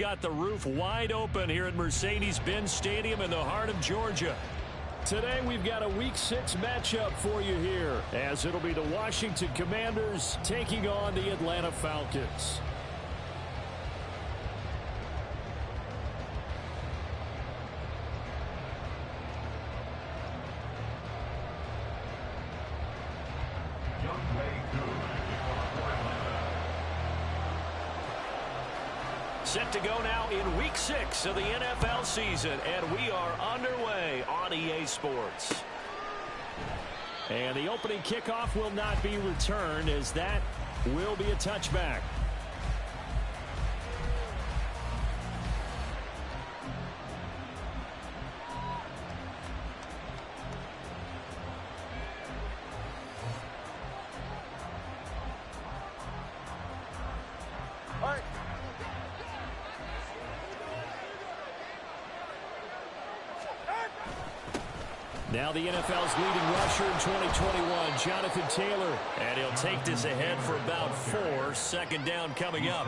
got the roof wide open here at Mercedes-Benz Stadium in the heart of Georgia. Today we've got a Week 6 matchup for you here, as it'll be the Washington Commanders taking on the Atlanta Falcons. Set to go now in Week 6 of the NFL season, and we are underway on EA Sports. And the opening kickoff will not be returned, as that will be a touchback. Now the NFL's leading rusher in 2021, Jonathan Taylor. And he'll take this ahead for about 4. Second down coming up.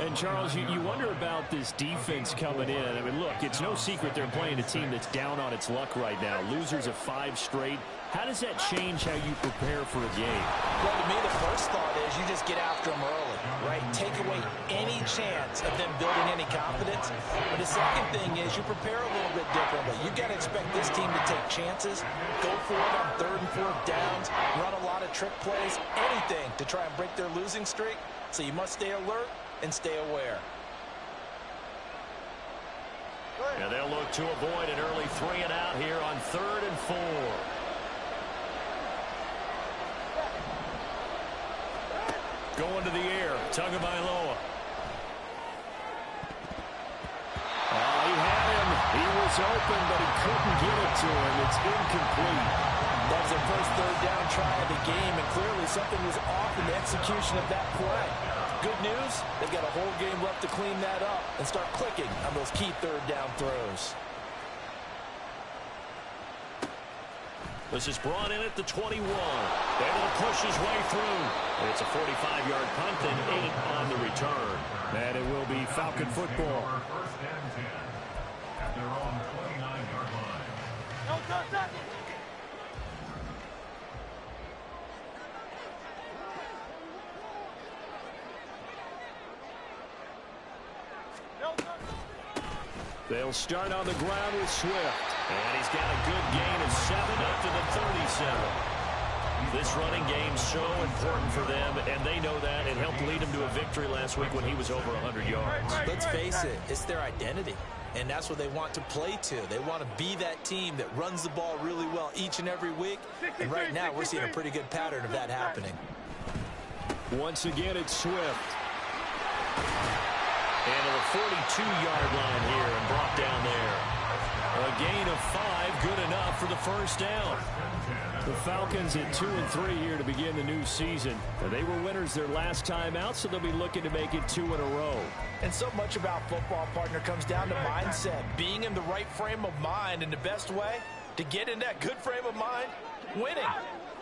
And, Charles, you wonder about this defense coming in. I mean, look, it's no secret they're playing a team that's down on its luck right now. Losers of 5 straight. How does that change how you prepare for a game? Well, to me, the first thought is you just get after them early, right? Take away any chance of them building any confidence. But the second thing is you prepare a little bit differently. You got to expect this team to take chances, go for it on 3rd and 4th downs, run a lot of trick plays, anything to try and break their losing streak. So you must stay alert and stay aware. And they'll look to avoid an early 3 and out here on 3rd and 4. Going to the air, Tagovailoa. Oh, he had him. He was open, but he couldn't get it to him. It's incomplete. That was their first 3rd down try of the game, and clearly something was off in the execution of that play. Good news, they've got a whole game left to clean that up and start clicking on those key 3rd down throws. This is brought in at the 21. Able to push his way through. It's a 45-yard punt and 8 on the return. And it will be Falcon football. First and 10 at their own 29-yard line. They'll start on the ground with Swift. And he's got a good gain of 7 up to the 37. This running game's so important for them, and they know that. It helped lead them to a victory last week when he was over 100 yards. Let's face it, it's their identity, and that's what they want to play to. They want to be that team that runs the ball really well each and every week, and right now we're seeing a pretty good pattern of that happening. Once again, it's Swift. And to the 42-yard line here and brought down there. A gain of 5, good enough for the first down. The Falcons at 2-3 here to begin the new season. They were winners their last time out, so they'll be looking to make it 2 in a row. And so much about football, partner, comes down to mindset. Being in the right frame of mind, and the best way to get in that good frame of mind, winning.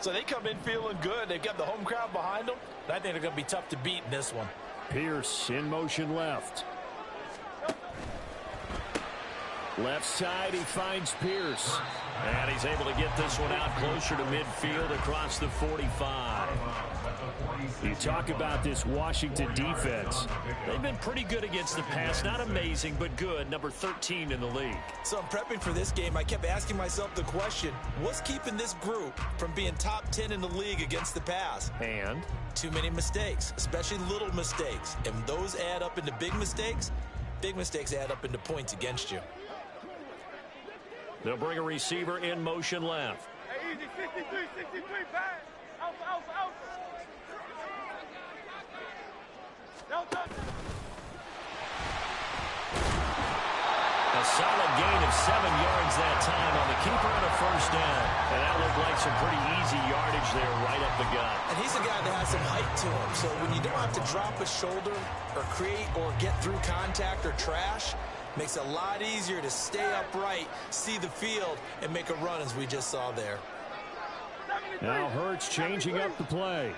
So they come in feeling good. They've got the home crowd behind them. I think they're going to be tough to beat in this one. Pierce in motion left. Left side, he finds Pierce. And he's able to get this one out closer to midfield across the 45. You talk about this Washington defense. They've been pretty good against the pass. Not amazing, but good. Number 13 in the league. So I'm prepping for this game. I kept asking myself the question, what's keeping this group from being top 10 in the league against the pass? And? Too many mistakes, especially little mistakes. And those add up into big mistakes. Big mistakes add up into points against you. They'll bring a receiver in motion left. Hey, easy, 63, pass. Alpha. A solid gain of 7 yards that time on the keeper and a first down. And that looked like some pretty easy yardage there right up the gut. And he's a guy that has some height to him. So when you don't have to drop a shoulder or create or get through contact or trash, makes it a lot easier to stay upright, see the field, and make a run as we just saw there. Now Hurts changing up the play.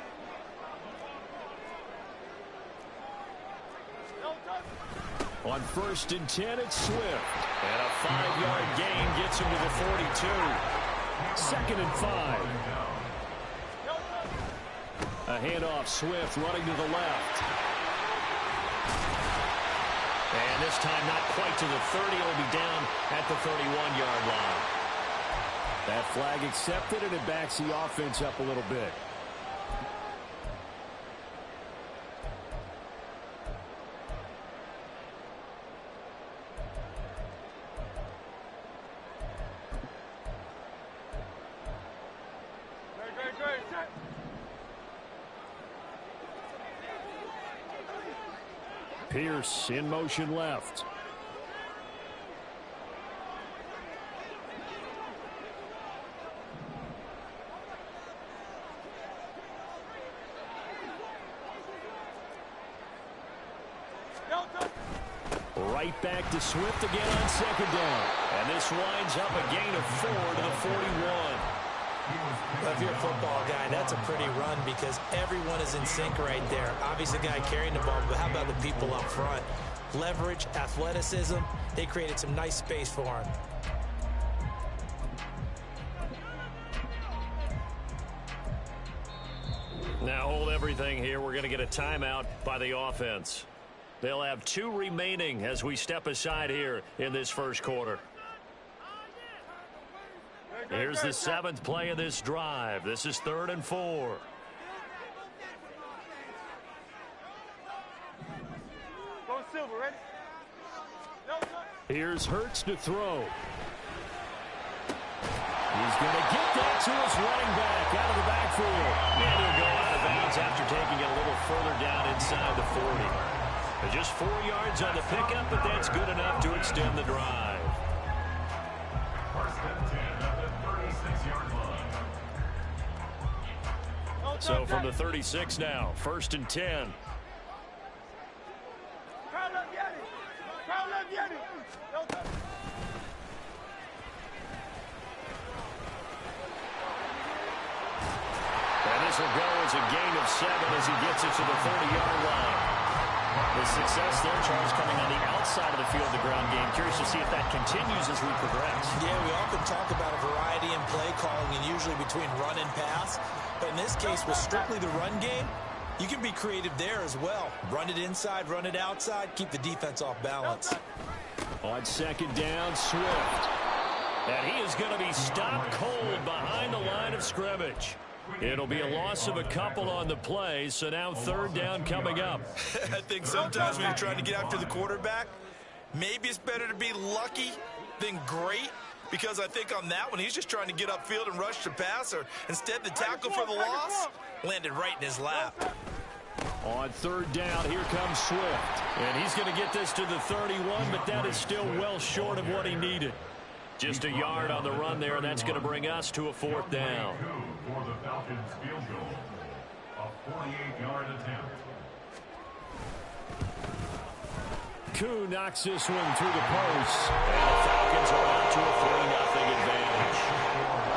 On 1st and 10, it's Swift. And a 5-yard gain gets him to the 42. 2nd and 5. A handoff, Swift running to the left. And this time not quite to the 30. It'll be down at the 31-yard line. That flag accepted, and it backs the offense up a little bit. Pierce in motion left. Right back to Swift again on 2nd down. And this winds up a gain of 4 to the 41. Well, if you're a football guy, that's a pretty run because everyone is in sync right there. Obviously, the guy carrying the ball, but how about the people up front? Leverage, athleticism, they created some nice space for him. Now hold everything here. We're going to get a timeout by the offense. They'll have 2 remaining as we step aside here in this first quarter. Here's the 7th play of this drive. This is 3rd and 4. Go Silver, ready? Here's Hurts to throw. He's going to get that to his running back out of the backfield. And he'll go out of bounds after taking it a little further down inside the 40. Just 4 yards on the pickup, but that's good enough to extend the drive. So from the 36 now, 1st and 10. And this will go as a gain of 7 as he gets it to the 30-yard line. The success there, Charles, coming on the outside of the field, the ground game. Curious to see if that continues as we progress. Yeah, we often talk about a variety in play calling and usually between run and pass. But in this case, with strictly the run game, you can be creative there as well. Run it inside, run it outside, keep the defense off balance. On 2nd down, Swift. And he is going to be stopped cold behind the line of scrimmage. It'll be a loss of a couple on the play, so now 3rd down coming up. I think sometimes when you're trying to get after the quarterback, maybe it's better to be lucky than great, because I think on that one, he's just trying to get upfield and rush the passer. Instead, the tackle for the loss landed right in his lap. On 3rd down, here comes Swift. And he's going to get this to the 31, but that is still well short of what he needed. Just a yard on the run there, and that's going to bring us to a 4th down. For the Falcons field goal, a 48-yard attempt. Koo knocks this one through the post. And the Falcons are out to a 3-0 advantage.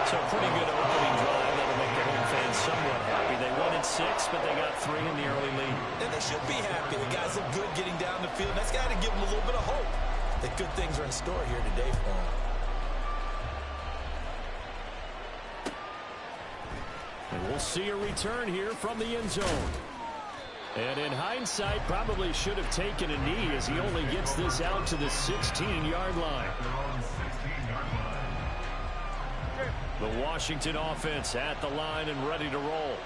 So a pretty good opening drive. That'll make the home fans somewhat happy. They won at 6, but they got 3 in the early lead. And they should be happy. The guys look good getting down the field. That's got to give them a little bit of hope that good things are in store here today for them. And we'll see a return here from the end zone. And in hindsight, probably should have taken a knee as he only gets this out to the 16-yard line. The Washington offense at the line and ready to roll.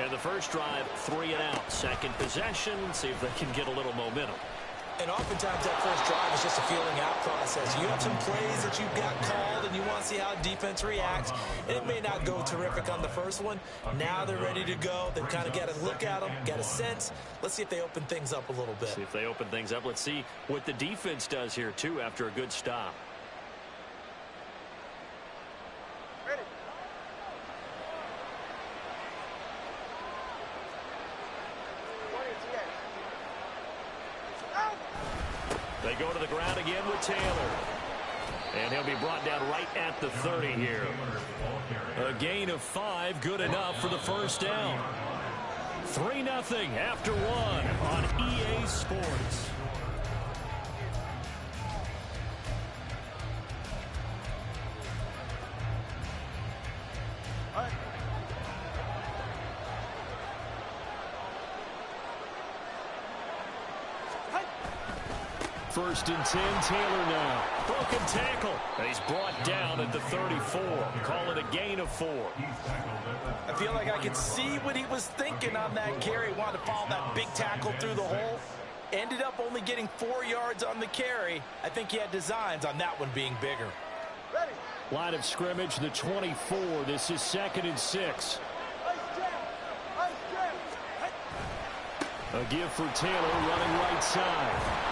And the first drive, 3 and out. Second possession, see if they can get a little momentum. And oftentimes that first drive is just a feeling out process. You have some plays that you've got called and you want to see how defense reacts. And it may not go terrific on the first one. Now they're ready to go. They've kind of got to look at them, get a sense. Let's see if they open things up a little bit. See if they open things up. Let's see what the defense does here, too, after a good stop. They go to the ground again with Taylor. And he'll be brought down right at the 30 here. A gain of 5, good enough for the first down. 3-0 after 1 on EA Sports. First and 10, Taylor now. Broken tackle. He's brought down at the 34. Call it a gain of 4. I feel like I could see what he was thinking on that carry. Wanted to follow that big tackle through the hole. Ended up only getting 4 yards on the carry. I think he had designs on that one being bigger. Ready. Line of scrimmage, the 24. This is 2nd and 6. A give for Taylor running right side.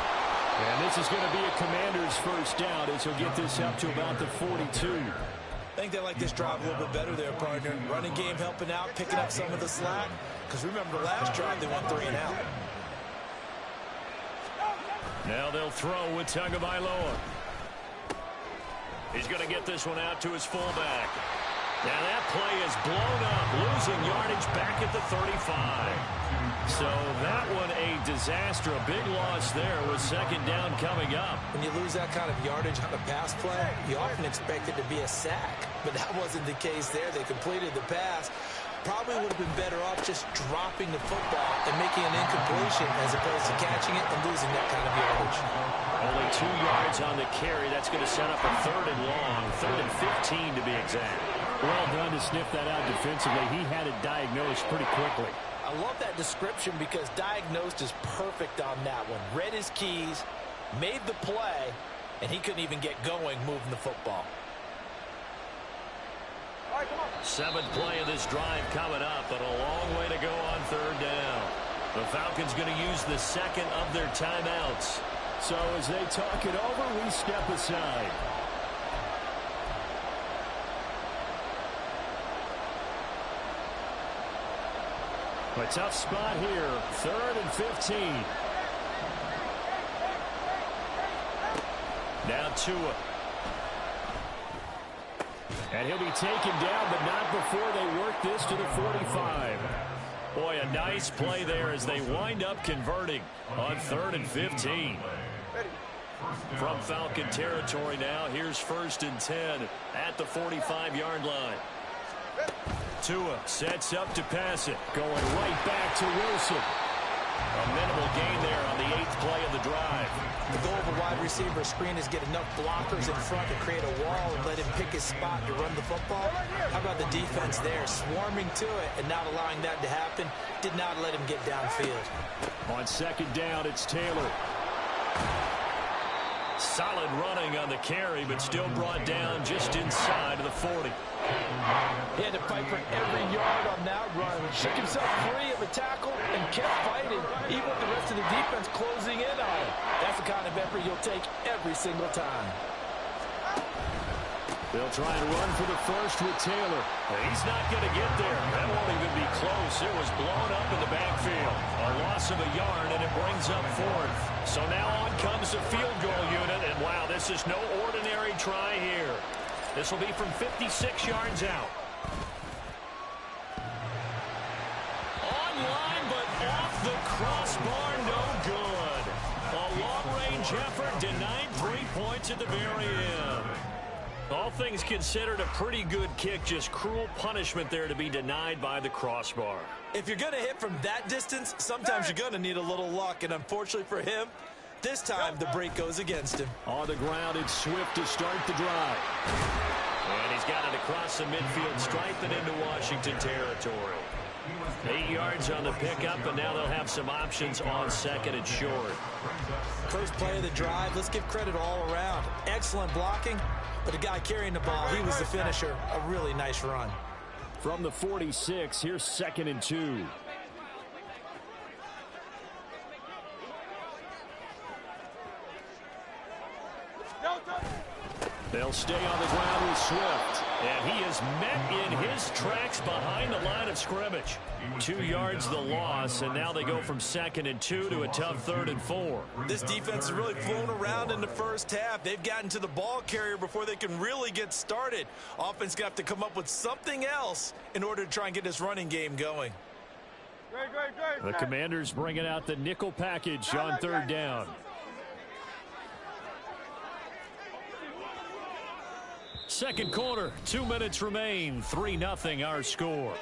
And this is going to be a Commander's first down as he'll get this up to about the 42. I think they like this drive a little bit better there, partner. Running game helping out, picking up some of the slack. Because remember the last drive, they went 3 and out. Now they'll throw with Tagovailoa. He's going to get this one out to his fullback. Now that play is blown up, losing yardage back at the 35. So that one a disaster, a big loss there with 2nd down coming up. When you lose that kind of yardage on a pass play, you often expect it to be a sack. But that wasn't the case there. They completed the pass. Probably would have been better off just dropping the football and making an incompletion as opposed to catching it and losing that kind of yardage. Only 2 yards on the carry. That's going to set up a 3rd and long, 3rd and 15 to be exact. Well done to sniff that out defensively. He had it diagnosed pretty quickly. I love that description because diagnosed is perfect on that one. Read his keys, made the play, and he couldn't even get going moving the football. All right, come on. 7th play of this drive coming up, but a long way to go on 3rd down. The Falcons going to use the 2nd of their timeouts. So as they talk it over, we step aside. A tough spot here. 3rd and 15. Now Tua. And he'll be taken down, but not before they work this to the 45. Boy, a nice play there as they wind up converting on 3rd and 15. From Falcon territory now, here's 1st and 10 at the 45-yard line. Tua sets up to pass it, going right back to Wilson. A minimal gain there on the 8th play of the drive. The goal of a wide receiver screen is get enough blockers in front to create a wall and let him pick his spot to run the football. How about the defense there, swarming to it and not allowing that to happen? Did not let him get downfield. On 2nd down, it's Taylor. Solid running on the carry, but still brought down just inside of the 40. He had to fight for every yard on that run. Shook himself free of a tackle and kept fighting, even with the rest of the defense closing in on him. That's the kind of effort you'll take every single time. They'll try and run for the first with Taylor. He's not going to get there. That won't even be close. It was blown up in the backfield. A loss of a yard, and it brings up 4th. So now on comes the field goal unit, and wow, this is no ordinary try here. This will be from 56 yards out. Online, but off the crossbar, no good. A long-range effort denied 3 points at the very end. All things considered, a pretty good kick, just cruel punishment there to be denied by the crossbar. If you're going to hit from that distance, sometimes you're going to need a little luck, and unfortunately for him, this time the break goes against him. On the ground, it's Swift to start the drive. And he's got it across the midfield stripe and into Washington territory. 8 yards on the pickup, and now they'll have some options on 2nd and short. First play of the drive, let's give credit all around. Excellent blocking, but the guy carrying the ball, he was the finisher. A really nice run. From the 46, here's 2nd and 2. They'll stay on the ground with Swift. And he is met in his tracks behind the line of scrimmage. 2 yards the loss, and now they go from 2nd and 2 to a tough 3rd and 4. This defense has really flown around in the first half. They've gotten to the ball carrier before they can really get started. Offense going to have to come up with something else in order to try and get this running game going. The Commanders bringing out the nickel package on 3rd down. Second quarter, 2 minutes remain. 3-0 our score.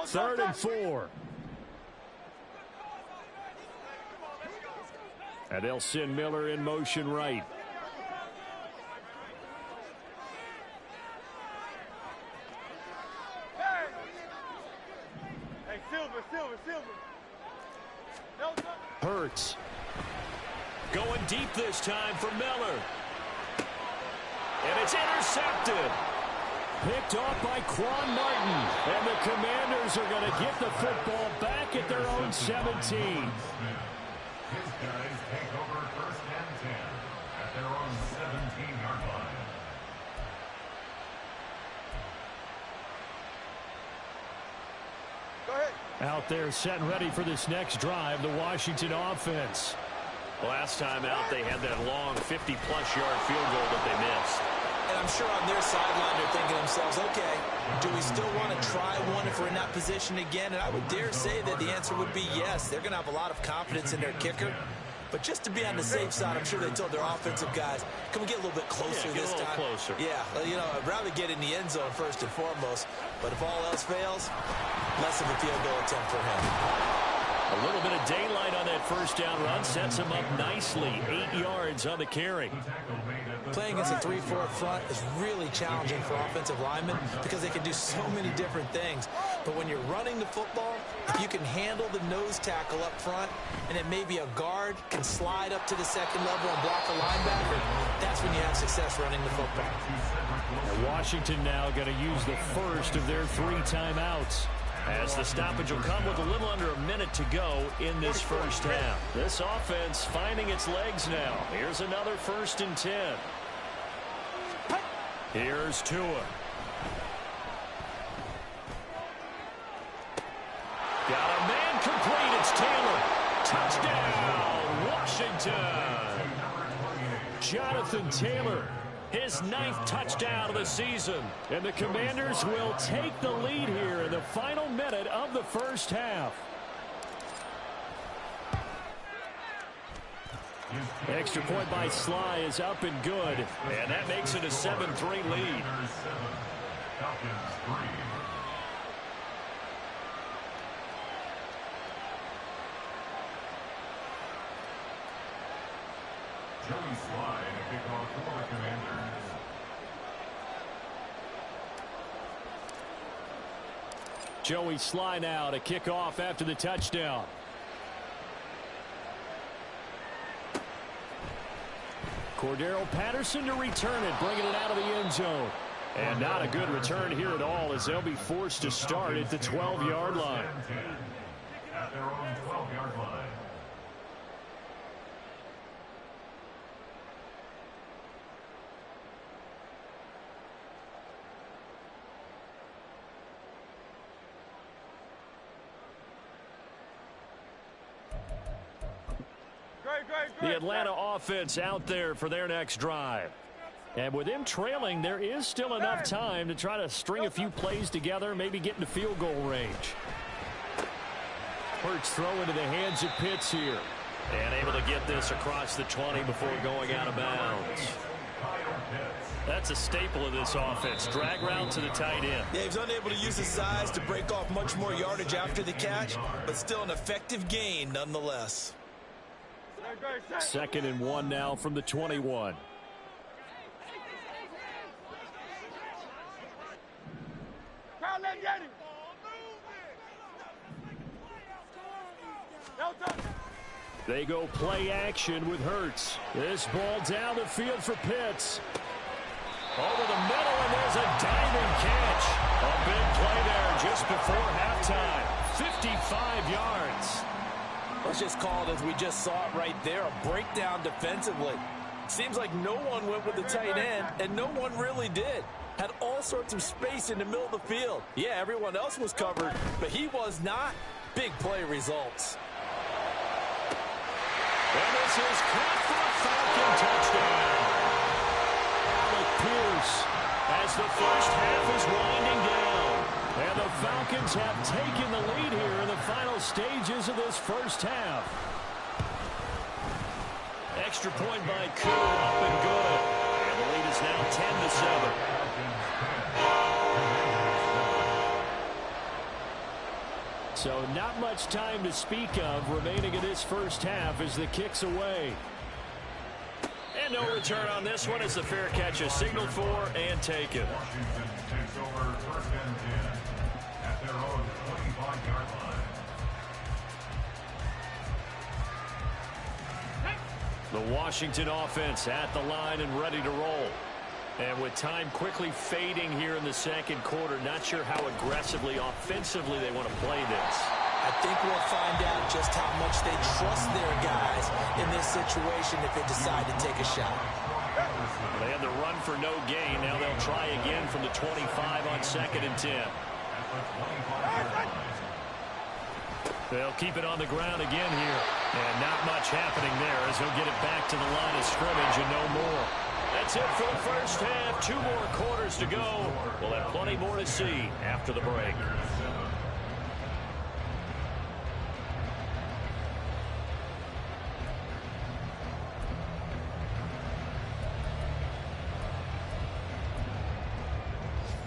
3rd and 4. And they'll send Miller in motion right. Hey, Silver. Hurts. Going deep this time for Miller. And it's intercepted. Picked off by Quan Martin. And the Commanders are going to get the football back at their own 17. His guys take over 1st and 10 at their own 17-yard line. Go ahead. Out there set and ready for this next drive, the Washington offense. Last time out, they had that long 50-plus yard field goal that they missed. And I'm sure on their sideline they're thinking to themselves, okay, do we still want to try one if we're in that position again? And I would dare say that the answer would be yes. They're going to have a lot of confidence in their kicker. But just to be on the safe side, I'm sure they told their offensive guys, can we get a little bit closer this time? Closer. Yeah, you know, I'd rather get in the end zone first and foremost. But if all else fails, less of a field goal attempt for him. A little bit of daylight on that first down run sets him up nicely. 8 yards on the carry. Playing against a 3-4 front is really challenging for offensive linemen because they can do so many different things. But when you're running the football, if you can handle the nose tackle up front, and then maybe a guard can slide up to the second level and block a linebacker, that's when you have success running the football. And Washington now going to use the first of their 3 timeouts, as the stoppage will come with a little under a minute to go in this first half. This offense finding its legs now. Here's another 1st and 10. Here's Tua. Got a man complete. It's Taylor. Touchdown, Washington. Jonathan Taylor, his 9th touchdown of the season. And the Commanders will take the lead here in the final minute of the first half. Extra point by Siiigh is up and good. And that makes it a 7-3 lead. Joey Siiigh in a kickoff for the Commanders. Joey Siiigh now to kick off after the touchdown. Cordero Patterson to return it, bringing it out of the end zone. And not a good return here at all, as they'll be forced to start at the 12-yard line. At their own 12-yard line. The Atlanta offense out there for their next drive. And with them trailing, there is still enough time to try to string a few plays together, maybe get into field goal range. Hurts throw into the hands of Pitts here. And able to get this across the 20 before going out of bounds. That's a staple of this offense. Drag route to the tight end. Yeah, he's unable to use his size to break off much more yardage after the catch, but still an effective gain nonetheless. 2nd and 1 now from the 21. They go play action with Hurts. This ball down the field for Pitts. Over the middle, and there's a diving catch. A big play there just before halftime. 55 yards. Let's just call it as we just saw it right there, a breakdown defensively. Seems like no one went with the tight end, and no one really did. Had all sorts of space in the middle of the field. Yeah, everyone else was covered, but he was not. Big play results. And this is caught for a Falcon touchdown. Alec Pierce as the first half is winding down. And the Falcons have taken the lead here in the final stages of this first half. Extra point by Koo, up and good. And the lead is now 10-7. So not much time to speak of remaining in this first half as the kick's away. And no return on this one as the fair catch is signaled for and taken. Washington takes over first and 10 at their own 25-yard line. The Washington offense at the line and ready to roll. And with time quickly fading here in the second quarter, not sure how aggressively, offensively they want to play this. I think we'll find out just how much they trust their guys in this situation if they decide to take a shot. They had the run for no gain. Now they'll try again from the 25 on 2nd and 10. They'll keep it on the ground again here. And not much happening there as he'll get it back to the line of scrimmage and no more. That's it for the first half. 2 more quarters to go. We'll have plenty more to see after the break.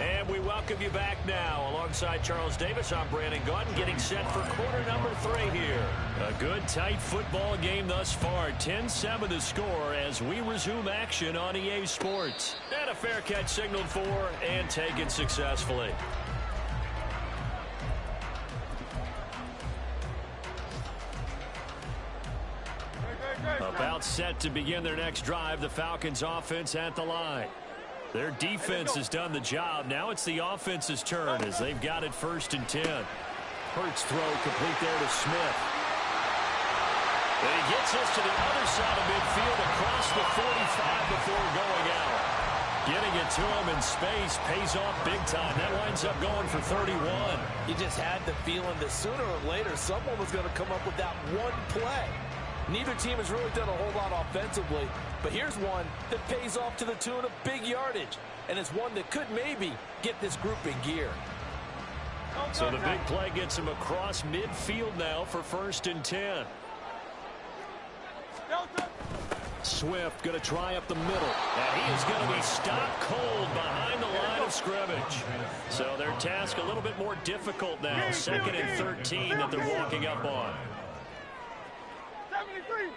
And we welcome you back now. Alongside Charles Davis, I'm Brandon Gaudin, getting set for quarter number 3 here. A good, tight football game thus far. 10-7 the score as we resume action on EA Sports. And a fair catch signaled for and taken successfully. About set to begin their next drive, the Falcons offense at the line. Their defense has done the job. Now it's the offense's turn as they've got it 1st and 10. Hurts throw complete there to Smith. And he gets this to the other side of midfield across the 45 before going out. Getting it to him in space pays off big time. That winds up going for 31. You just had the feeling that sooner or later someone was going to come up with that one play. Neither team has really done a whole lot offensively, but here's one that pays off to the tune of big yardage, and it's one that could maybe get this group in gear. So the big play gets him across midfield now for 1st and 10. Swift going to try up the middle, and he is going to be stopped cold behind the line of scrimmage. So their task a little bit more difficult now. 2nd and 13 that they're walking up on. 73.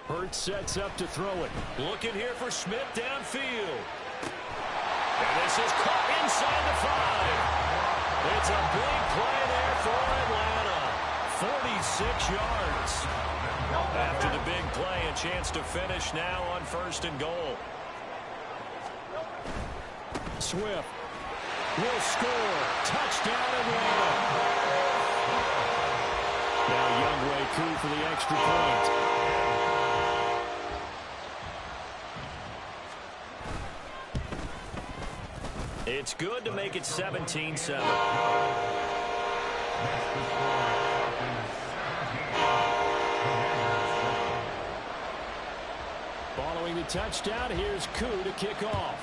Hurts sets up to throw it. Looking here for Smith downfield. And this is caught inside the 5. It's a big play there for Atlanta. 46 yards. After the big play, a chance to finish now on 1st and goal. Swift will score. Touchdown Atlanta. Now Youngway coup for the extra point. It's good to make it 17-7. Following the touchdown, here's Koo to kick off.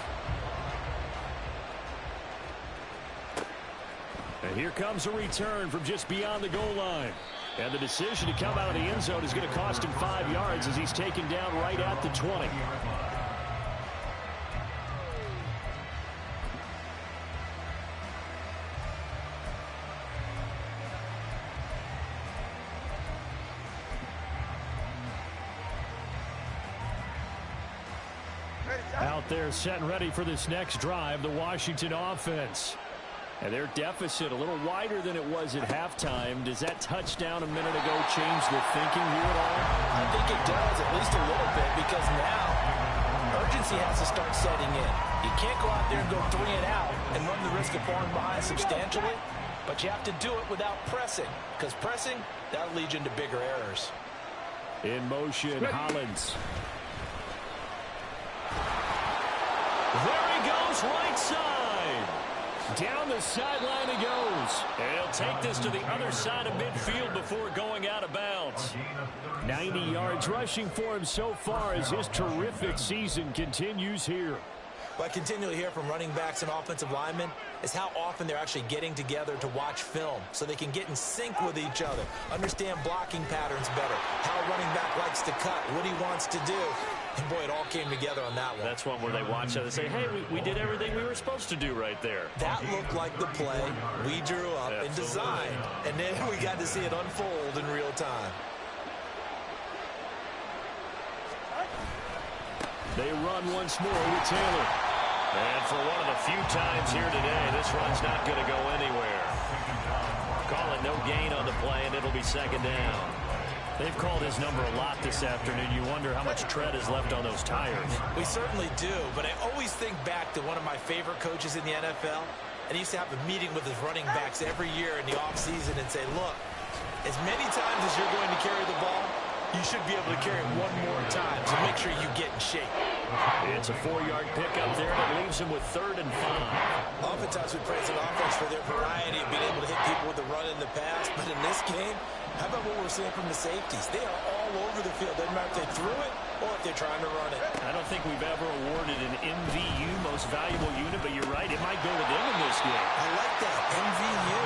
And here comes a return from just beyond the goal line. And the decision to come out of the end zone is going to cost him 5 yards as he's taken down right at the 20. Out there set and ready for this next drive, the Washington offense. And their deficit a little wider than it was at halftime. Does that touchdown a minute ago change the thinking here at all? I think it does, at least a little bit, because now urgency has to start setting in. You can't go out there and go 3 and out and run the risk of falling behind substantially, but you have to do it without pressing, because pressing, that'll lead you into bigger errors. In motion, Hollins. There he goes, right side. Down the sideline he goes. And he'll take this to the other side of midfield before going out of bounds. 90 yards rushing for him so far as his terrific season continues here. What I continually hear from running backs and offensive linemen is how often they're actually getting together to watch film so they can get in sync with each other, understand blocking patterns better, how a running back likes to cut, what he wants to do. And boy, it all came together on that one. That's one where they watch it and say, hey, we did everything we were supposed to do right there. That looked like the play we drew up and designed. And then we got to see it unfold in real time. They run once more with Taylor. And for one of the few times here today, this run's not going to go anywhere. Call it no gain on the play, and it'll be second down. They've called his number a lot this afternoon. You wonder how much tread is left on those tires. We certainly do, but I always think back to one of my favorite coaches in the NFL, and he used to have a meeting with his running backs every year in the offseason and say, look, as many times as you're going to carry the ball, you should be able to carry it one more time to make sure you get in shape. It's a 4-yard pickup there that leaves him with 3rd and 5. Oftentimes we praise an offense for their variety of being able to hit people with the run in the pass, but in this game, how about what we're seeing from the safeties? They are all over the field. Doesn't matter if they threw it or if they're trying to run it. I don't think we've ever awarded an MVU, most valuable unit, but you're right, it might go to them in this game. I like that, MVU.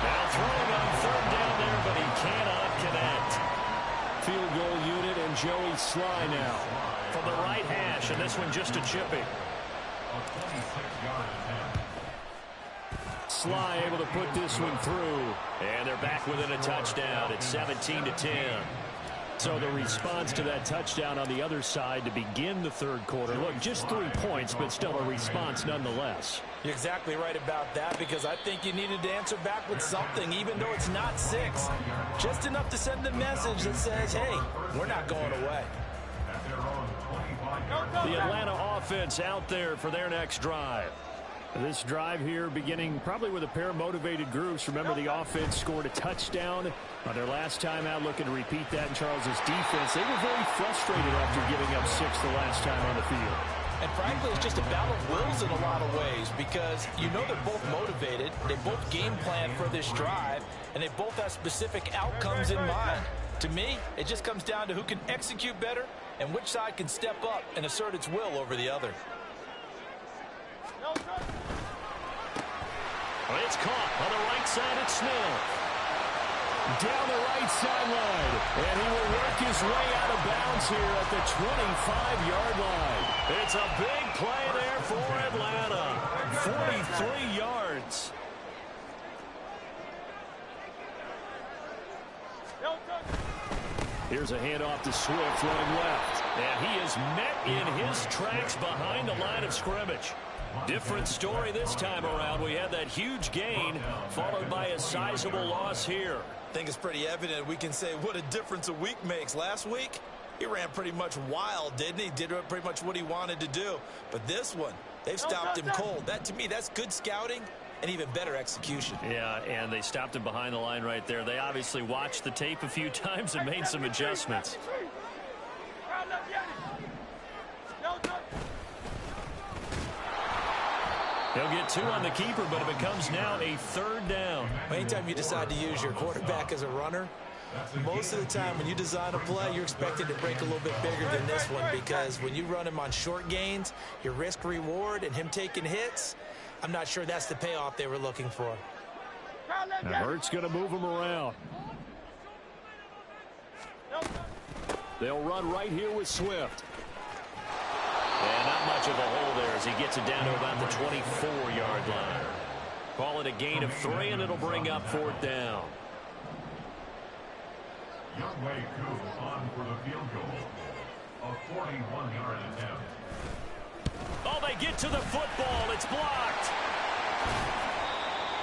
Now throwing on 3rd down there, but he cannot connect. Field goal unit and Joey Siiigh now from the right hash, and this one just a chipping. Siiigh able to put this one through, and they're back within a touchdown. It's 17-10. So the response to that touchdown on the other side to begin the 3rd quarter. Look, just 3 points, but still a response nonetheless. You're exactly right about that, because I think you needed to answer back with something, even though it's not 6. Just enough to send a message that says, hey, we're not going away. The Atlanta offense out there for their next drive. This drive here beginning probably with a pair of motivated groups. Remember, the offense scored a touchdown on their last time out. Looking to repeat that in Charles's defense. They were very frustrated after giving up 6 the last time on the field. And frankly, it's just a battle of wills in a lot of ways, because you know they're both motivated. They both game plan for this drive, and they both have specific outcomes in mind. To me, it just comes down to who can execute better and which side can step up and assert its will over the other. Well, it's caught on the right side at Smith. Down the right sideline. And he will work his way out of bounds here at the 25-yard line. It's a big play there for Atlanta. 43 yards. Here's a handoff to Swift running left. And he is met in his tracks behind the line of scrimmage. Different story this time around. We had that huge gain followed by a sizable loss here. I think it's pretty evident. We can say what a difference a week makes. Last week, he ran pretty much wild, didn't he? Did pretty much what he wanted to do. But this one, they've stopped him cold. That, to me, that's good scouting and even better execution. Yeah, and they stopped him behind the line right there. They obviously watched the tape a few times and made some adjustments. He'll get 2 on the keeper, but it becomes now a 3rd down. Anytime you decide to use your quarterback as a runner, most of the time when you design a play, you're expected to break a little bit bigger than this one, because when you run him on short gains, your risk-reward and him taking hits, I'm not sure that's the payoff they were looking for. Now Hurts going to move him around. They'll run right here with Swift. And not much of a hole there as he gets it down to about the 24-yard line. Call it a gain of 3, and it'll bring up 4th down. Youngway Koo on for the field goal. A 41-yard attempt. Oh, they get to the football. It's blocked.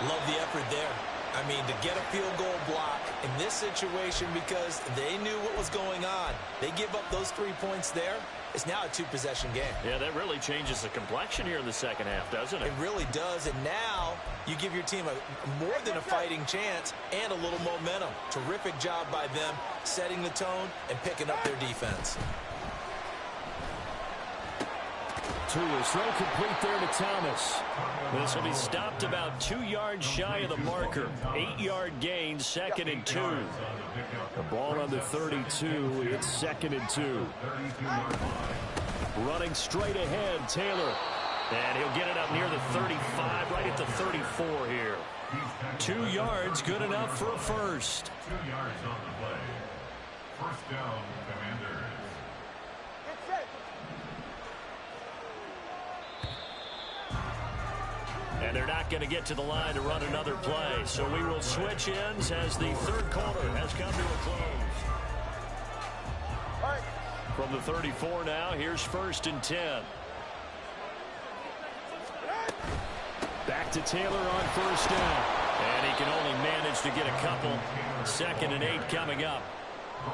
Love the effort there. I mean, to get a field goal block in this situation, because they knew what was going on. They give up those 3 points there. It's now a 2-possession game. Yeah, that really changes the complexion here in the second half, doesn't it? It really does, and now you give your team a more than a fighting chance and a little momentum. Terrific job by them setting the tone and picking up their defense. To his throw complete there to Thomas. This will be stopped about 2 yards shy of the marker. 8-yard gain, 2nd and 2. The ball on the 32. It's 2nd and 2. Running straight ahead, Taylor. And he'll get it up near the 35, right at the 34 here. 2 yards, good enough for a 1st. 2 yards on the play. First down, Commanders. And they're not going to get to the line to run another play. So we will switch ends as the third quarter has come to a close. From the 34 now, here's 1st and 10. Back to Taylor on 1st down. And he can only manage to get a couple. 2nd and 8 coming up.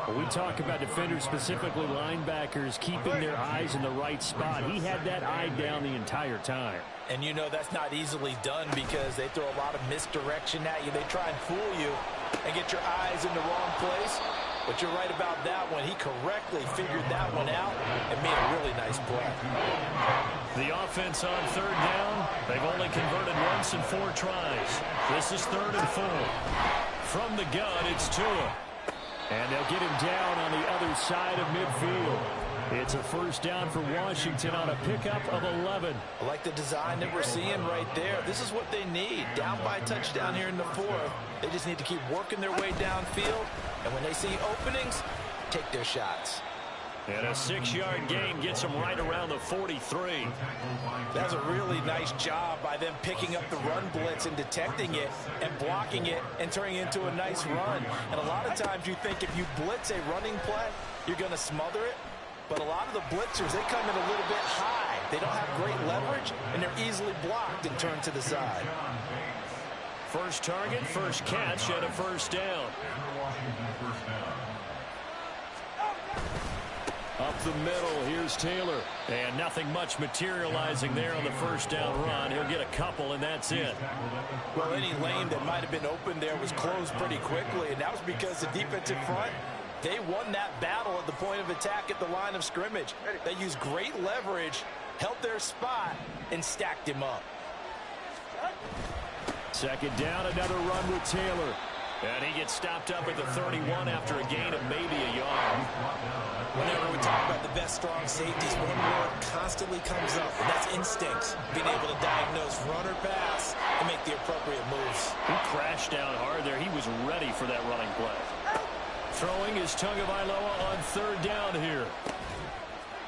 When we talk about defenders, specifically linebackers, keeping their eyes in the right spot. He had that eye down the entire time. And you know that's not easily done because they throw a lot of misdirection at you. They try and fool you and get your eyes in the wrong place. But you're right about that one. He correctly figured that one out and made a really nice play. The offense on 3rd down. They've only converted once in 4 tries. This is 3rd and 4. From the gun, it's Tua. And they'll get him down on the other side of midfield. It's a 1st down for Washington on a pickup of 11. I like the design that we're seeing right there. This is what they need. Down by a touchdown here in the 4th. They just need to keep working their way downfield. And when they see openings, take their shots. And a 6-yard gain gets them right around the 43. That's a really nice job by them picking up the run blitz and detecting it and blocking it and turning it into a nice run. And a lot of times you think if you blitz a running play, you're going to smother it. But a lot of the blitzers, they come in a little bit high. They don't have great leverage, and they're easily blocked and turned to the side. First target, first catch, and a 1st down. Up the middle, here's Taylor. And nothing much materializing there on the 1st down run. He'll get a couple, and that's it. Well, any lane that might have been open there was closed pretty quickly, and that was because the defensive front, they won that battle at the point of attack at the line of scrimmage. They used great leverage, held their spot, and stacked him up. 2nd down, another run with Taylor. And he gets stopped up at the 31 after a gain of maybe a yard. Whenever we talk about the best strong safeties, one word constantly comes up, and that's instincts. Being able to diagnose run or pass and make the appropriate moves. He crashed down hard there. He was ready for that running play. Throwing is Tagovailoa on 3rd down here.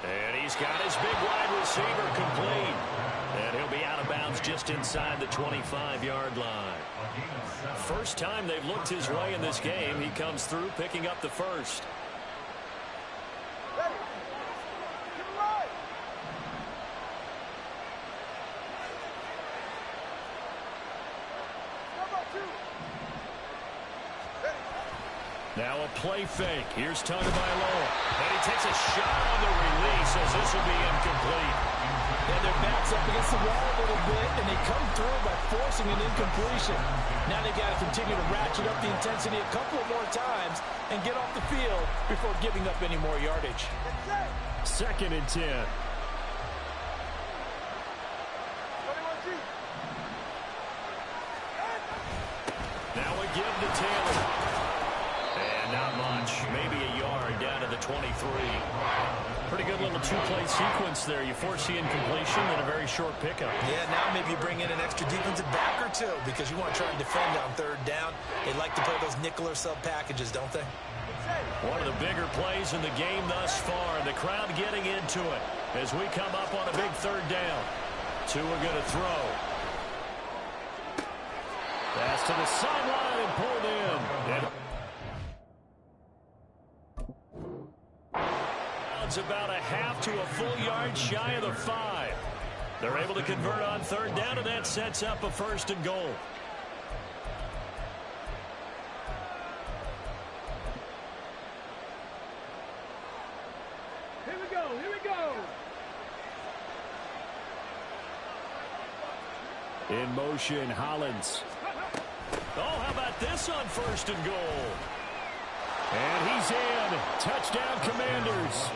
And he's got his big wide receiver complete. And he'll be out of bounds just inside the 25-yard line. First time they've looked his way in this game. He comes through picking up the 1st. Now a play fake. Here's Tagovailoa. And he takes a shot on the release as this will be incomplete. And their back's up against the wall a little bit, and they come through by forcing an incompletion. Now they've got to continue to ratchet up the intensity a couple of more times and get off the field before giving up any more yardage. 2nd and 10. Now a give to Taylor. And not much. Maybe a yard down to the 23. Pretty good little 2-play sequence there. You force the incompletion and a very short pickup. Yeah, now maybe you bring in an extra defensive back or two because you want to try and defend on 3rd down. They like to play those nickel or sub packages, don't they? One of the bigger plays in the game thus far. And the crowd getting into it as we come up on a big 3rd down. Tua going to throw. Pass to the sideline and pulled in. It's about a half to a full yard shy of the 5. They're able to convert on 3rd down, and that sets up a 1st and goal. Here we go, here we go. In motion, Hollins. Oh, how about this on 1st and goal? And he's in. Touchdown, Commanders.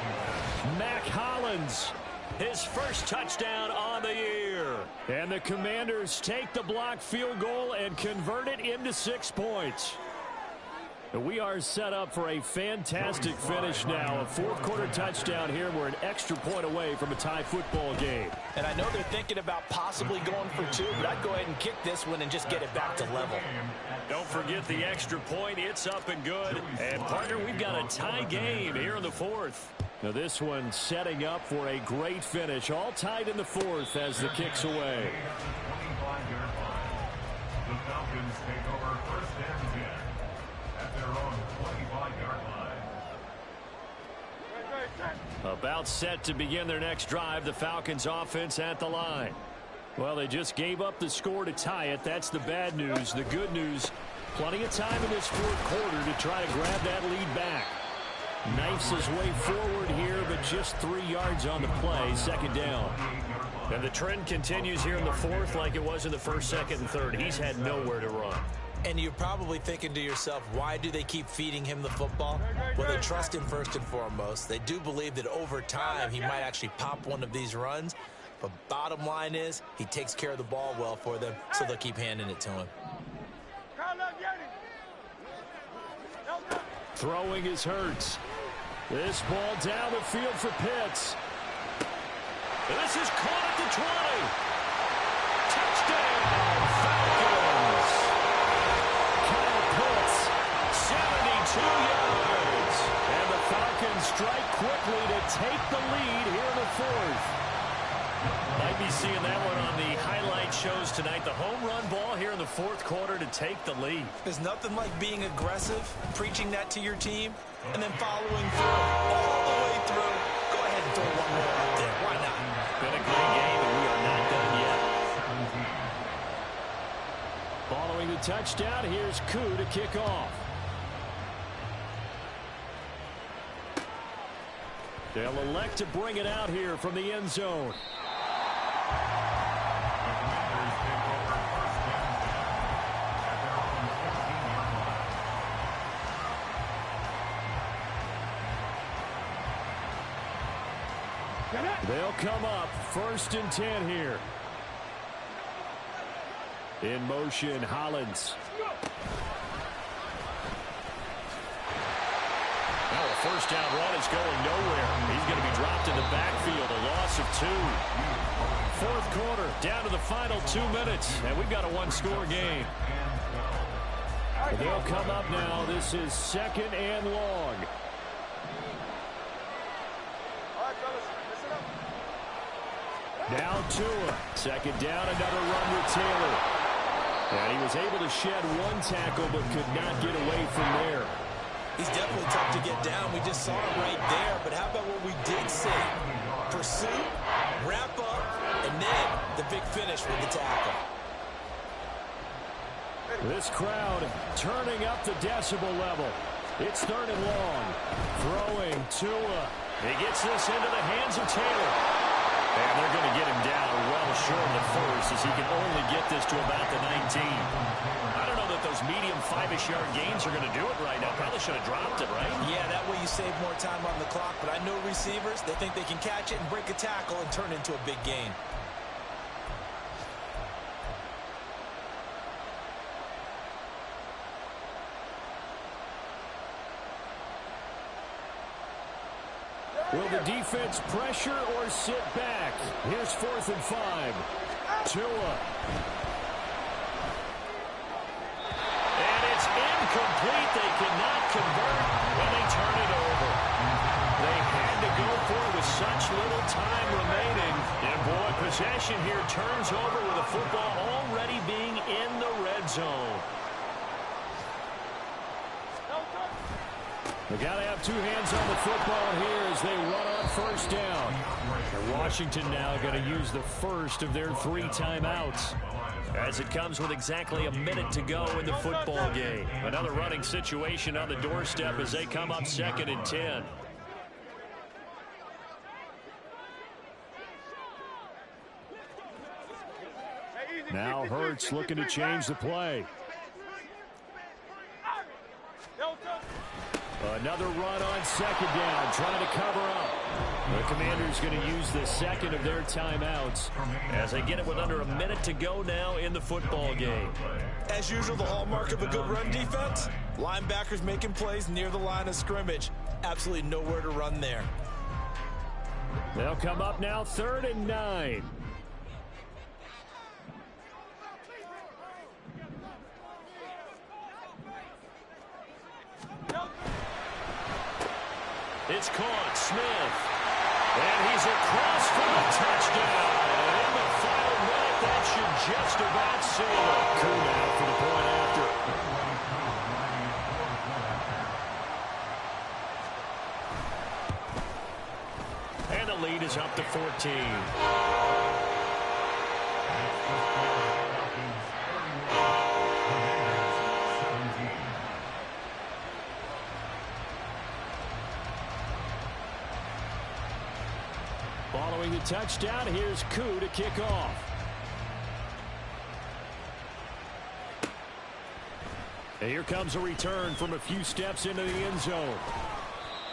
Mac Hollins, his first touchdown on the year. And the Commanders take the block field goal and convert it into 6 points. We are set up for a fantastic finish now. A 4th quarter touchdown here. We're an extra point away from a tie football game. And I know they're thinking about possibly going for 2, but I'd go ahead and kick this one and just get it back to level. Don't forget the extra point. It's up and good. And, partner, we've got a tie game here in the 4th. Now this one setting up for a great finish. All tied in the fourth as the kick's away. The Falcons take over first and 10 at their own 25-yard line. About set to begin their next drive. The Falcons offense at the line. Well, they just gave up the score to tie it. That's the bad news. The good news, plenty of time in this fourth quarter to try to grab that lead back. Knifes his way forward here, but just 3 yards on the play. Second down. And the trend continues here in the fourth like it was in the first, second, and third. He's had nowhere to run. And you're probably thinking to yourself, why do they keep feeding him the football? Well, they trust him first and foremost. They do believe that over time he might actually pop one of these runs. But bottom line is he takes care of the ball well for them, so they'll keep handing it to him. Throwing is Hurts. This ball down the field for Pitts. This is caught at the 20. Touchdown, Falcons. Kyle Pitts, 72 yards. and the Falcons strike quickly to take the lead here in the fourth. Might be seeing that one on the highlight shows tonight. The home run ball here in the fourth quarter to take the lead. There's nothing like being aggressive, preaching that to your team, and then following through all the way through. Go ahead and throw one more up there. Why not? Been a great game, and we are not done yet. Following the touchdown, here's Koo to kick off. They'll elect to bring it out here from the end zone. They'll come up first and 10 here. In motion, Hollins. Now a first down run is going nowhere. He's going to be dropped in the backfield, a loss of 2. Fourth quarter, down to the final 2 minutes, and we've got a one-score game. They'll come up now. This is second and long. Now Tua. Second down, another run with Taylor. And he was able to shed one tackle but could not get away from there. He's definitely tough to get down. We just saw it right there. But how about what we did see? Pursuit, wrap up, and then the big finish with the tackle. This crowd turning up the decibel level. It's third and long. Throwing Tua. He gets this into the hands of Taylor. And they're going to get him down well short of the first as he can only get this to about the 19. I don't know that those medium 5-ish yard gains are going to do it right now. Probably should have dropped it, right? Yeah, that way you save more time on the clock. But I know receivers, they think they can catch it and break a tackle and turn it into a big gain. Will the defense pressure or sit back? Here's 4th and 5. Tua. And it's incomplete. They cannot convert when they turn it over. They had to go for it with such little time remaining. And boy, possession here turns over with the football already being in the red zone. They got to have 2 hands on the football here as they run on first down. And Washington now going to use the first of their 3 timeouts. As it comes with exactly a minute to go in the football game. Another running situation on the doorstep as they come up second and 10. Now Hurts looking to change the play. Another run on second down, trying to cover up. The Commanders going to use the second of their timeouts as they get it with under a minute to go now in the football game. As usual, the hallmark of a good run defense, linebackers making plays near the line of scrimmage. Absolutely nowhere to run there. They'll come up now 3rd and 9. It's It's caught. Smith. And he's across for the touchdown. And in the final minute, that should just about seal it. Koo now for the point after. And the lead is up to 14. Following the touchdown, here's Koo to kick off. And here comes a return from a few steps into the end zone.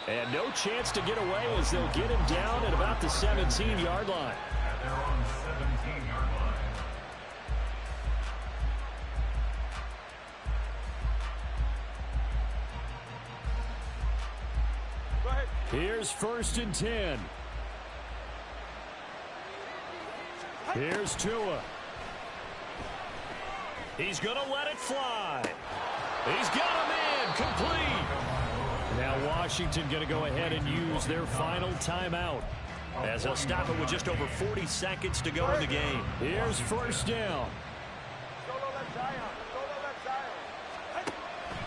And no chance to get away as they'll get him down at about the 17-yard line. At their own 17-yard line. Go ahead. Here's 1st and 10. Here's Tua. He's going to let it fly. He's got him in. Complete. Now Washington going to go ahead and use their final timeout, As they'll stop it with just over 40 seconds to go in the game. Here's 1st down. Solo left Zion. Solo left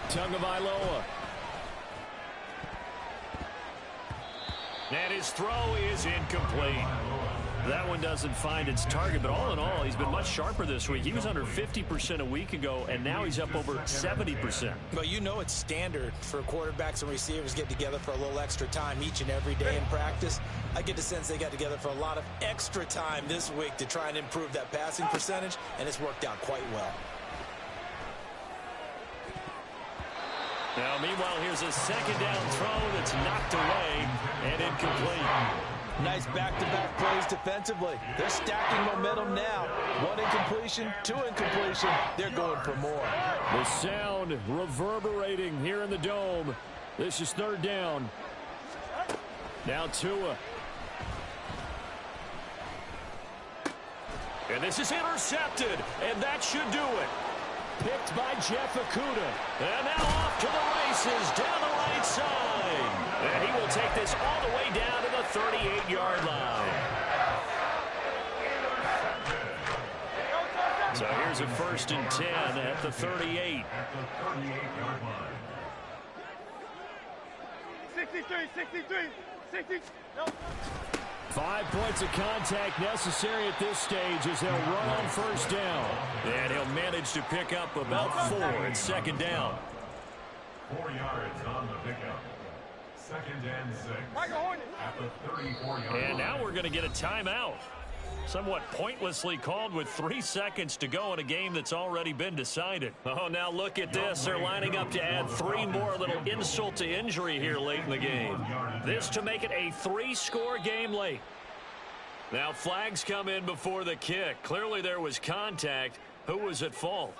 Zion. Tagovailoa. And his throw is incomplete. That one doesn't find its target, but all in all, he's been much sharper this week. He was under 50% a week ago, and now he's up over 70%. Well, you know it's standard for quarterbacks and receivers get together for a little extra time each and every day in practice. I get the sense they got together for a lot of extra time this week to try and improve that passing percentage, and it's worked out quite well. Now, meanwhile, here's a 2nd down throw that's knocked away and incomplete. Nice back-to-back plays defensively. They're stacking momentum now. 1 incompletion, 2 incompletion. They're going for more. The sound reverberating here in the dome. This is 3rd down. Now Tua. And this is intercepted, and that should do it. Picked by Jeff Okudah. And now off to the races down the right side. And he will take this all the way down to the 38-yard line. So here's a 1st and 10 at the 38. At the 38-yard line. 63, 63, 60. No. 5 points of contact necessary at this stage as they'll run on 1st down. And he'll manage to pick up about 4 at 2nd down. 4 yards on the pickup. 2nd and 6. At the 34-yard line. And now we're going to get a timeout. Somewhat pointlessly called with 3 seconds to go in a game that's already been decided. Oh, now look at this. They're lining up to add 3 more, a little insult to injury here late in the game. This to make it a 3-score game late. Now flags come in before the kick. Clearly there was contact. Who was at fault?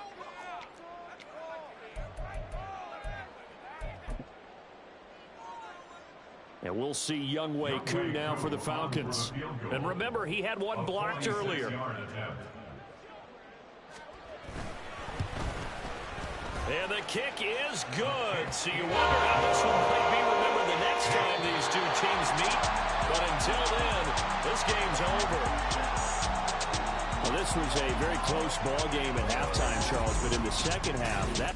And we'll see Younghoe Koo now for the Falcons. And remember, he had one blocked earlier. And the kick is good. So you wonder how this one might be remembered the next time these two teams meet. But until then, this game's over. Well, this was a very close ball game at halftime, Charles, but in the second half, that